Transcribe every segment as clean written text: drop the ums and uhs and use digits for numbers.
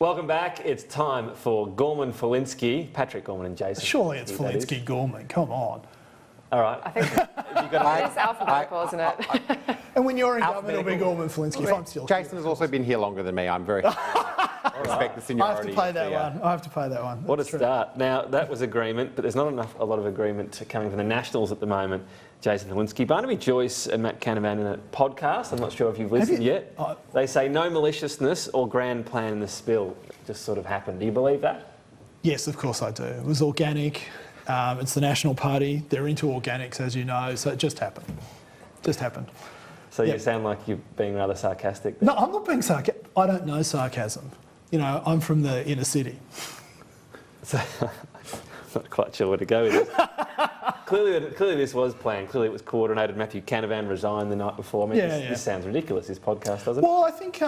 Welcome back. It's time for Gorman, Falinski, Patrick Gorman and Jason. Surely it's Falinski, Gorman. Come on. All right. I think it's alphabetical, isn't it? And when you're in government, it'll be Gorman, Falinski. If I'm still Jason has also been here longer than me. I'm very respect the seniority. I have to play that one. I have to play that one. What a start. Now, that was agreement, but there's not a lot of agreement coming from the Nationals at the moment. Jason Falinski, Barnaby Joyce and Matt Canavan in a podcast. I'm not sure if you've listened yet. They say no maliciousness or grand plan in the spill. It just sort of happened. Do you believe that? Yes, of course I do. It was organic. It's the National Party. They're into organics, as you know, so it just happened. Just happened. So you sound like you're being rather sarcastic there. No, I'm not being sarcastic. I don't know sarcasm. You know, I'm from the inner city. So, I'm not quite sure where to go with this. Clearly this was planned. Clearly it was coordinated. Matthew Canavan resigned the night before. I mean, this sounds ridiculous, this podcast, doesn't it? Well, I think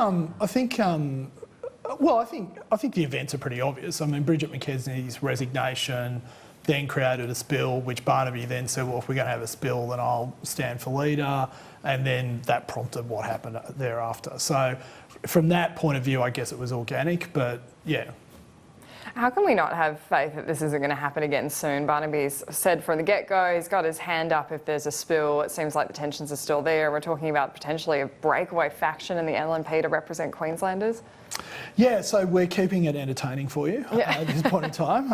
the events are pretty obvious. I mean, Bridget McKesney's resignation then created a spill, which Barnaby then said, well, if we're going to have a spill, then I'll stand for leader. And then that prompted what happened thereafter. So from that point of view, I guess it was organic, but yeah. How can we not have faith that this isn't going to happen again soon? Barnaby's said from the get-go, he's got his hand up if there's a spill. It seems like the tensions are still there. We're talking about potentially a breakaway faction in the LNP to represent Queenslanders. Yeah, so we're keeping it entertaining for you at this point in time.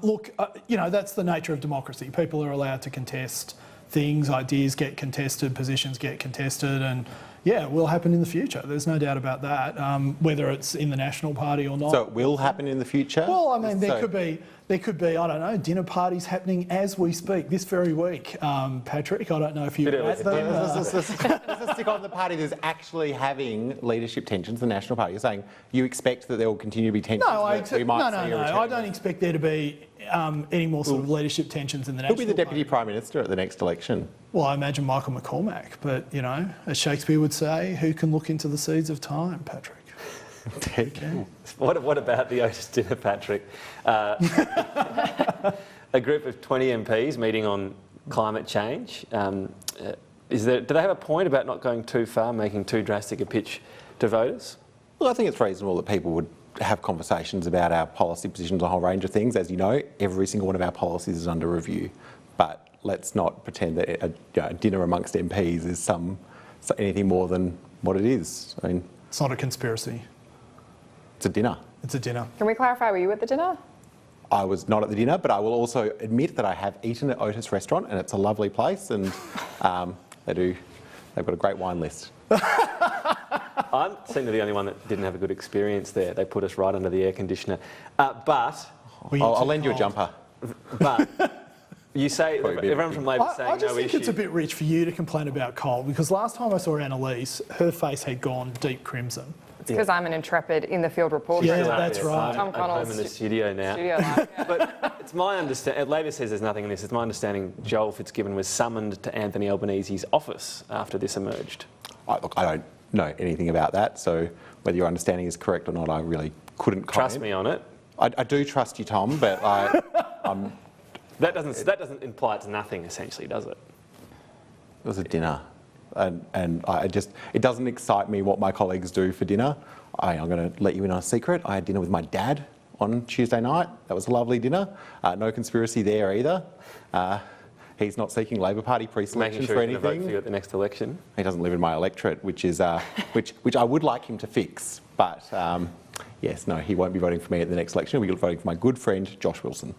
Look, you know, that's the nature of democracy. People are allowed to contest things, ideas get contested, positions get contested, and yeah, it will happen in the future. There's no doubt about that, whether it's in the National Party or not. So it will happen in the future? Well, I mean, there could be, I don't know, dinner parties happening as we speak this very week. Patrick, I don't know if you're at them. Let's stick on the party that's actually having leadership tensions, the National Party. You're saying you expect that there will continue to be tensions? No, I don't expect there to be any more sort of leadership tensions in the National Party. Who'll be the Deputy Prime Minister at the next election? Well, I imagine Michael McCormack, but, you know, as Shakespeare would say, who can look into the seeds of time, Patrick? Okay. What about the Otis dinner, Patrick? A group of 20 MPs meeting on climate change. Do they have a point about not going too far, making too drastic a pitch to voters? Well, I think it's reasonable that people would have conversations about our policy positions on a whole range of things. As you know, every single one of our policies is under review. But let's not pretend that a dinner amongst MPs is anything more than what it is. I mean, it's not a conspiracy. It's a dinner. It's a dinner. Can we clarify, were you at the dinner? I was not at the dinner, but I will also admit that I have eaten at Otis restaurant, and it's a lovely place, and they've got a great wine list. I seem to be the only one that didn't have a good experience there. They put us right under the air conditioner. But I'll lend you a jumper. But you say everyone from Labor saying no issue. I just think it's a bit rich for you to complain about cold, because last time I saw Annalise, her face had gone deep crimson. It's because I'm an intrepid in-the-field reporter. Yeah, that's right. Tom Connell. I'm in the studio now. But it's my understanding, Labor says there's nothing in this, it's my understanding Joel Fitzgibbon was summoned to Anthony Albanese's office after this emerged. Look, I don't know anything about that, so whether your understanding is correct or not, I really couldn't comment. Trust me on it. I do trust you, Tom, but That doesn't imply it's nothing, essentially, does it? It was a dinner. And it doesn't excite me what my colleagues do for dinner. I'm going to let you in on a secret. I had dinner with my dad on Tuesday night. That was a lovely dinner. No conspiracy there either. He's not seeking Labor Party pre-selection for anything. Vote for you at the next election. He doesn't live in my electorate, which is which I would like him to fix. But yes, no, he won't be voting for me at the next election. He'll be voting for my good friend Josh Wilson.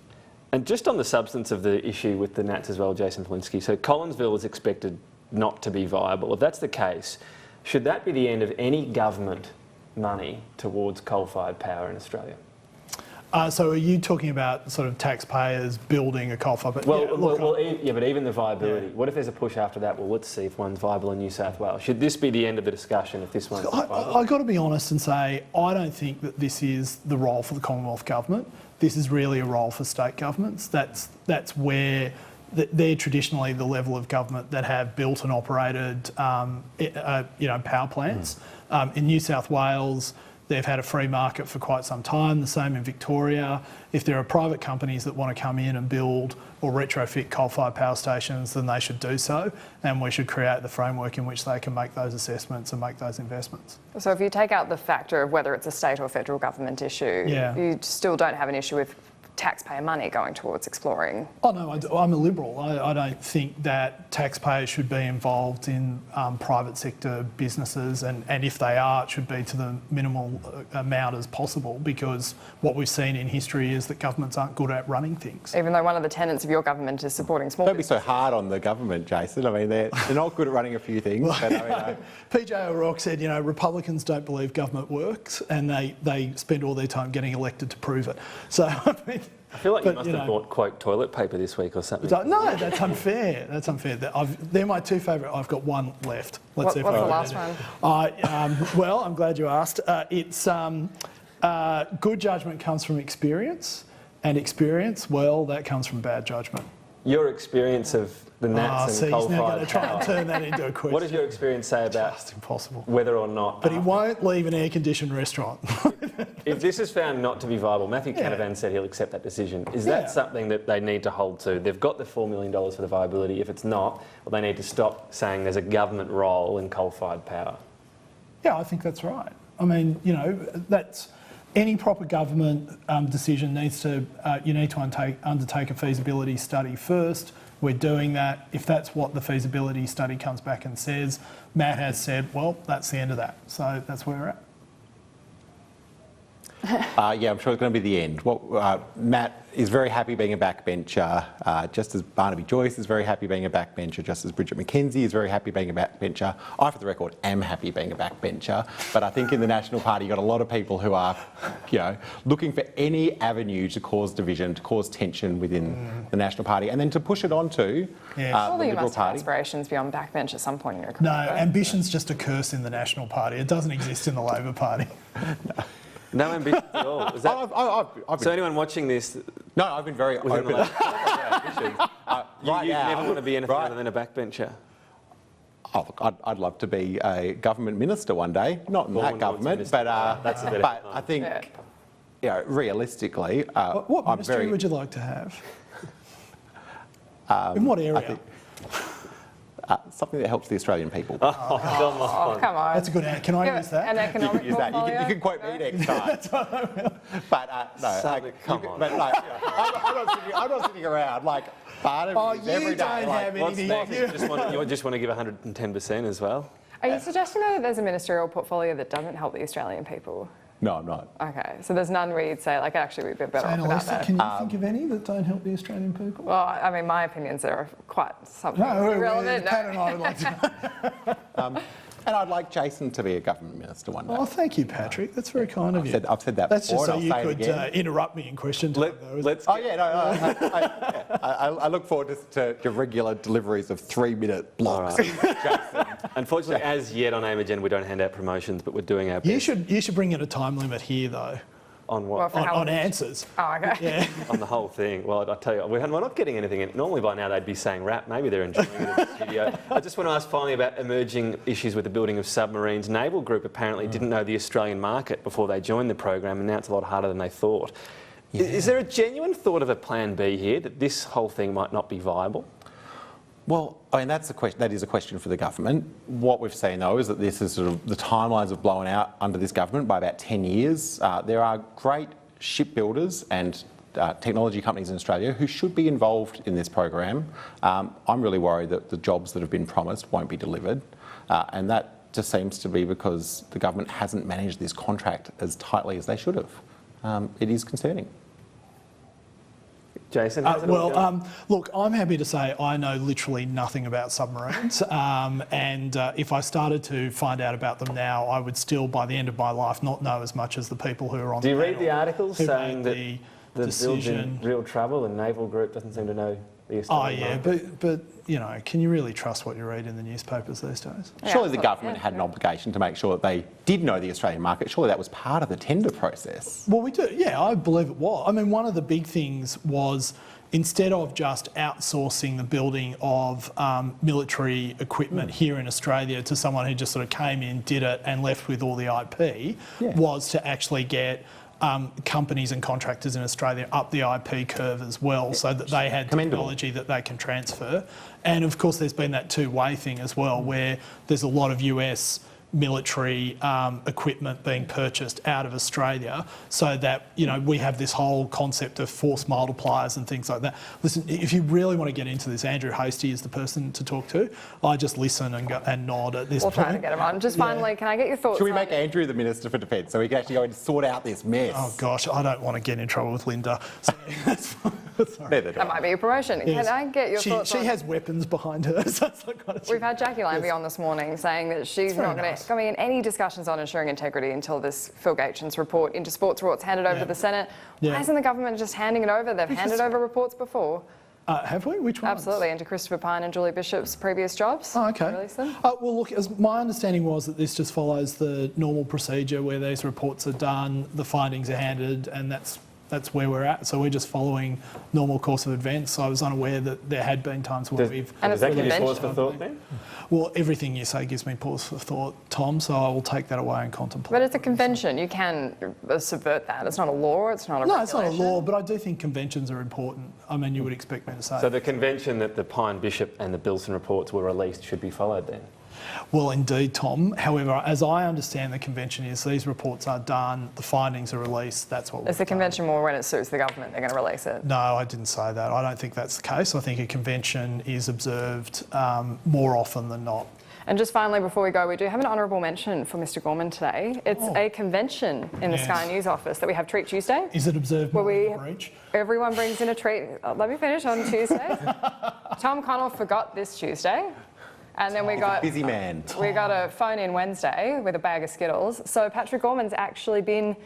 And just on the substance of the issue with the Nats as well, Jason Falinski. So Collinsville is expected not to be viable. If that's the case, should that be the end of any government money towards coal-fired power in Australia? So are you talking about sort of taxpayers building a coal-fired power? But even the viability. Yeah. What if there's a push after that? Well, let's see if one's viable in New South Wales. Should this be the end of the discussion if this one's viable? I've got to be honest and say I don't think that this is the role for the Commonwealth Government. This is really a role for state governments. That's where they're traditionally the level of government that have built and operated, power plants. In New South Wales, They've had a free market for quite some time, the same in Victoria. If there are private companies that want to come in and build or retrofit coal-fired power stations, then they should do so, and we should create the framework in which they can make those assessments and make those investments. So if you take out the factor of whether it's a state or federal government issue, you still don't have an issue with taxpayer money going towards exploring? Oh no, I'm a Liberal. I don't think that taxpayers should be involved in private sector businesses, and if they are, it should be to the minimal amount as possible, because what we've seen in history is that governments aren't good at running things. Even though one of the tenets of your government is supporting small Don't business. be so hard on the government, Jason. I mean, they're not good at running a few things. But, I mean, PJ O'Rourke said, Republicans don't believe government works, and they spend all their time getting elected to prove it. So, I feel like you must have bought, quote, toilet paper this week or something. No, that's unfair. That's unfair. They're my two favourite. I've got one left. What's the last one? Well, I'm glad you asked. It's good judgment comes from experience, and experience, well, that comes from bad judgment. Your experience of the Nats and he's now going coal-fired to try and power. turn that into a question. What does your experience say about Just impossible. whether or not... But he won't leave an air-conditioned restaurant. If this is found not to be viable, Matthew Canavan said he'll accept that decision. Is that something that they need to hold to? They've got the $4 million for the viability. If it's not, well, they need to stop saying there's a government role in coal-fired power. Yeah, I think that's right. I mean, that's... Any proper government decision needs to, you need to undertake a feasibility study first. We're doing that. If that's what the feasibility study comes back and says, Matt has said, well, that's the end of that. So that's where we're at. yeah, I'm sure it's going to be the end. Matt is very happy being a backbencher, just as Barnaby Joyce is very happy being a backbencher, just as Bridget McKenzie is very happy being a backbencher. I, for the record, am happy being a backbencher, but I think in the National Party you've got a lot of people who are, looking for any avenue to cause division, to cause tension within the National Party, and then to push it on to the Surely you Liberal must have Party. aspirations beyond backbench at some point in your No, career. ambition's just a curse in the National Party. It doesn't exist in the Labor Party. No ambition at all. Is that, I've been, so anyone watching this... no, I've been very within the open. you never want to be anything other than a backbencher. Oh, look, I'd love to be a government minister one day, not in that government, but that's a bit but I think, realistically, What I'm ministry very. would you like to have? In what area? Something that helps the Australian people. Oh, come on. Oh, come on. That's a good answer. Can I use that? An economic Use that. portfolio? You can quote me next time. But no, Something- come on. But like, I'm not sitting around like Barnaby you every day. don't like, have What's anything. next? You just want to give 110% as well? Are you suggesting though that there's a ministerial portfolio that doesn't help the Australian people? No, I'm not. Okay, so there's none where you'd say, like, actually we'd be better off without Annalisa, that. can you think of any that don't help the Australian people? Well, I mean, my opinions are quite something irrelevant. Pat and I would like to know. And I'd like Jason to be a government minister one day. Oh, thank you, Patrick. That's very kind of you. I've said that That's before, just so and you I'll say it could again. interrupt me in question time, though, isn't it? Oh yeah, I look forward to your regular deliveries of 3-minute blocks. Unfortunately, as yet on AIM Agenda, we don't hand out promotions, but we're doing our best. You should bring in a time limit here, though, On Well, what? for how on long? answers. Oh, okay. Yeah. On the whole thing. Well, I tell you, we're not getting anything in. Normally by now they'd be saying rap. Maybe they're enjoying it in the studio. I just want to ask finally about emerging issues with the building of submarines. Naval Group apparently didn't know the Australian market before they joined the program, and now it's a lot harder than they thought. Yeah. Is there a genuine thought of a plan B here, that this whole thing might not be viable? Well, I mean, that is a question for the government. What we've seen, though, is that this is sort of the timelines have blown out under this government by about 10 years. There are great shipbuilders and technology companies in Australia who should be involved in this program. I'm really worried that the jobs that have been promised won't be delivered, and that just seems to be because the government hasn't managed this contract as tightly as they should have. It is concerning. Jason, how's it all going? Look, I'm happy to say I know literally nothing about submarines, and if I started to find out about them now, I would still, by the end of my life, not know as much as the people who are on. Do you the read panel the articles who saying that made the build's in decision? real trouble and Naval Group doesn't seem to know the Oh Australian yeah, market? but can you really trust what you read in the newspapers these days? Yeah, Surely the absolutely. government had an obligation to make sure that they did know the Australian market. Surely that was part of the tender process. Well, we do. Yeah, I believe it was. I mean, one of the big things was instead of just outsourcing the building of military equipment here in Australia to someone who just sort of came in, did it and left with all the IP, was to actually get companies and contractors in Australia up the IP curve as well, so that they had technology that they can transfer. And of course there's been that two-way thing as well, where there's a lot of US military equipment being purchased out of Australia, so that, you know, we have this whole concept of force multipliers and things like that. Listen, if you really want to get into this, Andrew Hastie is the person to talk to. I just listen and go and nod at this point. We'll try to get him on. Just finally, can I get your thoughts? Should we make Andrew the Minister for Defence so he can actually go and sort out this mess? Oh gosh, I don't want to get in trouble with Linda. So, Neither do That might be a promotion. Yes. Can I get your thoughts? She has weapons behind her. So it's like, We've had Jackie Lambie on this morning saying that she's not going to be in any discussions on ensuring integrity until this Phil Gaetjens report into sports reports handed over to the Senate. Why isn't the government just handing it over? They've handed over reports before. Have we? Which ones? Absolutely, into Christopher Pyne and Julie Bishop's previous jobs. Oh, okay. Release them. Well, look, as my understanding was that this just follows the normal procedure where these reports are done, the findings are handed, and that's where we're at. So we're just following normal course of events. So I was unaware that there had been times where we've... And does that give you pause for thought then? Well, everything you say gives me pause for thought, Tom, so I will take that away and contemplate. But it's a convention. You can subvert that. It's not a law. It's not a regulation. No, it's not a law, but I do think conventions are important. I mean, you would expect me to say. So the convention that the Pyne, Bishop and the Bilson reports were released should be followed then? Well, indeed, Tom. However, as I understand the convention is, these reports are done, the findings are released, that's what we've Is the done. convention more when it suits the government, they're going to release it? No, I didn't say that. I don't think that's the case. I think a convention is observed more often than not. And just finally, before we go, we do have an honourable mention for Mr Gorman today. It's a convention in the Sky News office that we have Treat Tuesday. Is it observed more than breach? Everyone brings in a treat. Let me finish on Tuesday. Tom Connell forgot this Tuesday. And then we got busy man. We got a phone in Wednesday with a bag of Skittles. So Patrick Gorman's actually been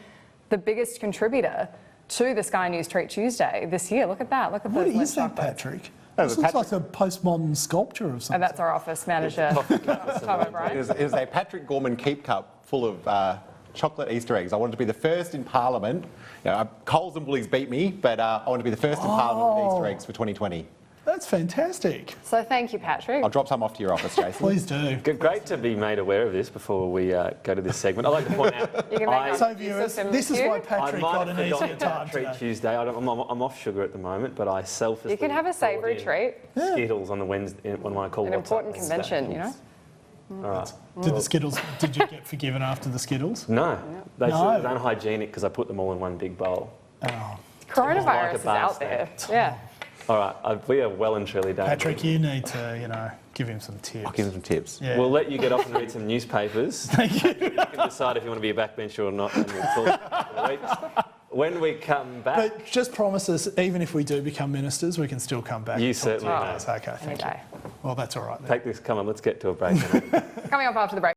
the biggest contributor to the Sky News Treat Tuesday this year. Look at that. Look at What those is that, chocolates. Patrick? This looks like a postmodern sculpture of something. And that's our office manager, Tom O'Brien. It was a Patrick Gorman keep cup full of chocolate Easter eggs. I wanted to be the first in Parliament. You know, Coles and Woolies beat me, but I wanted to be the first in Parliament with Easter eggs for 2020. That's fantastic. So thank you, Patrick. I'll drop some off to your office, Jason. Please do. Great to be made aware of this before we go to this segment. I'd like to point out... You can make So viewers, this is why Patrick got an easier time Treat today. Tuesday. I'm off sugar at the moment, but I selfishly... You can have a savoury treat. Skittles on the Wednesday when I call An important convention, you know? All right. Did the Skittles? Did you get forgiven after the Skittles? No. They No. said it was unhygienic because I put them all in one big bowl. Oh, Coronavirus like a is bar out there. Yeah. All right. We are well and truly done. Patrick, you need to, you know, give him some tips. I'll give them some tips. Yeah. We'll let you get off and read some newspapers. Thank you. You can decide if you want to be a backbencher or not. And we'll talk for a week. When we come back... But just promise us, even if we do become ministers, we can still come back. You and talk to certainly you may. guys. Okay, Any thank you. day. Well, that's all right then. Take this. Come on, let's get to a break. Coming up after the break.